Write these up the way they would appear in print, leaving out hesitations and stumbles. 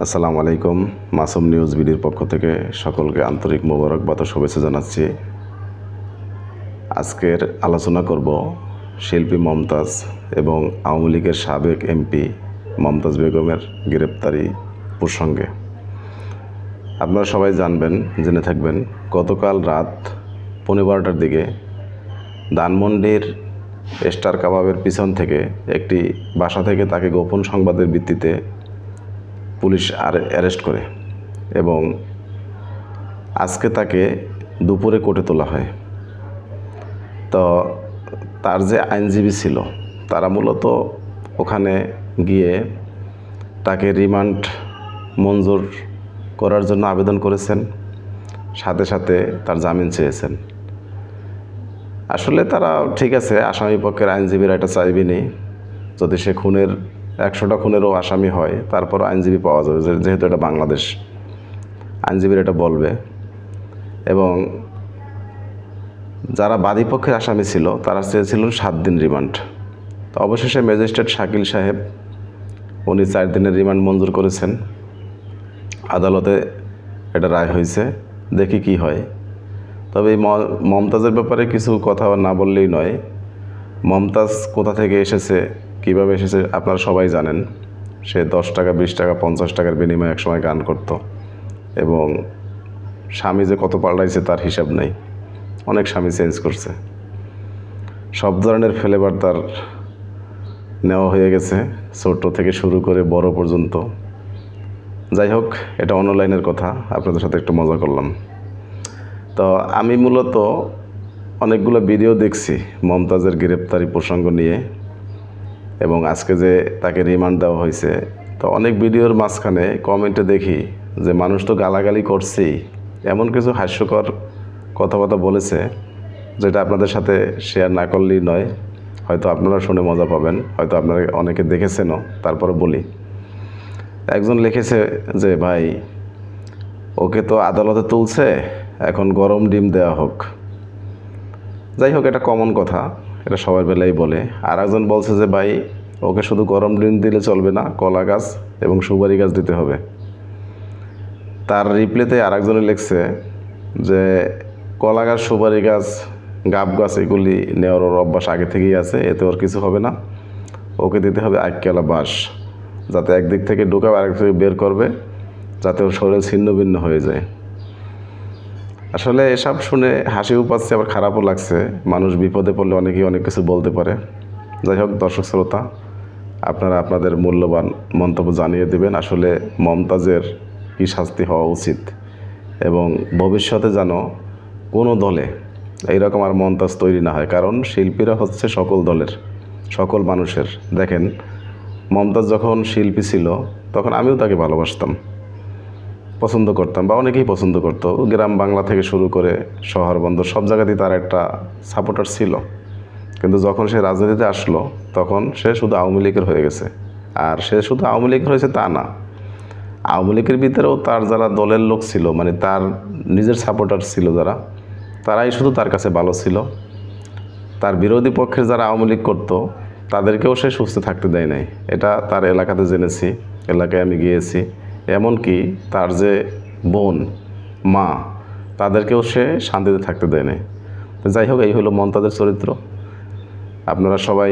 আসসালামু আলাইকুম। মাসুম নিউজ বিডির পক্ষ থেকে সকলকে আন্তরিক মোবারকবাদ ও শুভেচ্ছা জানাচ্ছি। আজকের আলোচনা করব শিল্পী মমতাজ এবং আওয়ামী লীগের সাবেক এমপি মমতাজ বেগমের গ্রেপ্তারি প্রসঙ্গে। আপনারা সবাই জানবেন, জেনে থাকবেন, গতকাল রাত 12:15টার দিকে ধানমন্ডির স্টার কাবাবের পিছন থেকে একটি বাসা থেকে তাকে গোপন সংবাদের ভিত্তিতে পুলিশ অ্যারেস্ট করে এবং আজকে তাকে দুপুরে কোর্টে তোলা হয়। তো তার যে আইনজীবী ছিল তারা মূলত ওখানে গিয়ে তাকে রিমান্ড মঞ্জুর করার জন্য আবেদন করেছেন, সাথে সাথে তার জামিন চেয়েছেন। আসলে তারা ঠিক আছে, আসামি পক্ষের আইনজীবীরা এটা চাইবেনি, যদি সে 100টা খুনেরও আসামি হয় তারপর আইনজীবী পাওয়া যাবে, যেহেতু এটা বাংলাদেশ, আইনজীবীরা এটা বলবে। এবং যারা বাদীপক্ষের আসামি ছিল তারা চেয়েছিলেন 7 দিন রিমান্ড। তো অবশেষে ম্যাজিস্ট্রেট শাকিল সাহেব উনি 4 দিনের রিমান্ড মঞ্জুর করেছেন। আদালতে এটা রায় হয়েছে, দেখি কি হয়। তবে এই মমতাজের ব্যাপারে কিছু কথা না বললেই নয়। মমতাজ কোথা থেকে এসেছে, কিভাবে এসেছে আপনারা সবাই জানেন। সে 10 টাকা, 20 টাকা, 50 টাকার বিনিময়ে একসময় গান করত এবং স্বামী যে কত পাল্টাইছে তার হিসাব নেই, অনেক স্বামী চেঞ্জ করছে। সব ধরনের ফ্লেভার তার নেওয়া হয়ে গেছে, ছোট থেকে শুরু করে বড় পর্যন্ত। যাই হোক, এটা অনলাইনের কথা, আপনাদের সাথে একটু মজা করলাম। তো আমি মূলত অনেকগুলো ভিডিও দেখছি মমতাজের গ্রেপ্তারি প্রসঙ্গ নিয়ে এবং আজকে যে তাকে রিমান্ড দেওয়া হয়েছে। তো অনেক ভিডিওর মাঝখানে কমেন্টে দেখি যে মানুষ তো গালাগালি করছেই, এমন কিছু হাস্যকর কথাবার্তা বলেছে যেটা আপনাদের সাথে শেয়ার না করলেই নয়। হয়তো আপনারা শুনে মজা পাবেন, হয়তো আপনারা অনেকে দেখেছেনও, তারপরে বলি। একজন লিখেছে যে ভাই, ওকে তো আদালতে তুলছে, এখন গরম ডিম দেওয়া হোক। যাই হোক, এটা কমন কথা, এটা সবার বেলায় বলে। আর একজন বলছে যে ভাই, ওকে শুধু গরম ডিম দিলে চলবে না, কলা গাছ এবং সুপারি গাছ দিতে হবে। তার রিপ্লেতে আর একজনে লিখছে যে কলা গাছ, সুপারি গাছ, গাব গাছ এগুলি নেওয়ার ওর অভ্যাস আগে থেকেই আছে, এতে ওর কিছু হবে না। ওকে দিতে হবে আইকেলা বাঁশ, যাতে একদিক থেকে ঢুকাবে আরেক থেকে বের করবে, যাতে ওর শরীর ছিন্ন ভিন্ন হয়ে যায়। আসলে এসব শুনে হাসিও পাচ্ছে, আবার খারাপও লাগছে। মানুষ বিপদে পড়লে অনেকেই অনেক কিছু বলতে পারে। যাই হোক, দর্শক শ্রোতা, আপনারা আপনাদের মূল্যবান মন্তব্য জানিয়ে দেবেন আসলে মমতাজের কী শাস্তি হওয়া উচিত এবং ভবিষ্যতে যেন কোনো দলে এইরকম আর মমতাজ তৈরি না হয়। কারণ শিল্পীরা হচ্ছে সকল দলের, সকল মানুষের। দেখেন, মমতাজ যখন শিল্পী ছিল তখন আমিও তাকে ভালোবাসতাম, পছন্দ করতাম, বা অনেকেই পছন্দ করতো। গ্রাম বাংলা থেকে শুরু করে শহর বন্দর সব জায়গাতেই তার একটা সাপোর্টার ছিল। কিন্তু যখন সে রাজনীতিতে আসলো তখন সে শুধু আওয়ামী লীগের হয়ে গেছে। আর সে শুধু আওয়ামী লীগের হয়েছে তা না, আওয়ামী লীগের ভিতরেও তার যারা দলের লোক ছিল, মানে তার নিজের সাপোর্টার ছিল যারা, তারাই শুধু তার কাছে ভালো ছিল। তার বিরোধী পক্ষের যারা আওয়ামী লীগ করতো তাদেরকেও সে সুস্থ থাকতে দেয় নাই। এটা তার এলাকাতে জেনেছি, এলাকায় আমি গিয়েছি। এমনকি তার যে বোন, মা, তাদেরকেও সে শান্তিতে থাকতে দেয় নাই। যাই হোক, এই হলো মমতাজের চরিত্র। আপনারা সবাই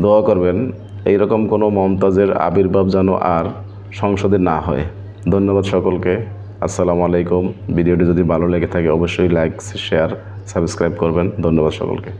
দোয়া করবেন এইরকম কোনো মমতাজের আবির্ভাব যেন আর সংসদে না হয়। ধন্যবাদ সকলকে। আসসালামু আলাইকুম। ভিডিওটি যদি ভালো লেগে থাকে অবশ্যই লাইক, শেয়ার, সাবস্ক্রাইব করবেন। ধন্যবাদ সকলকে।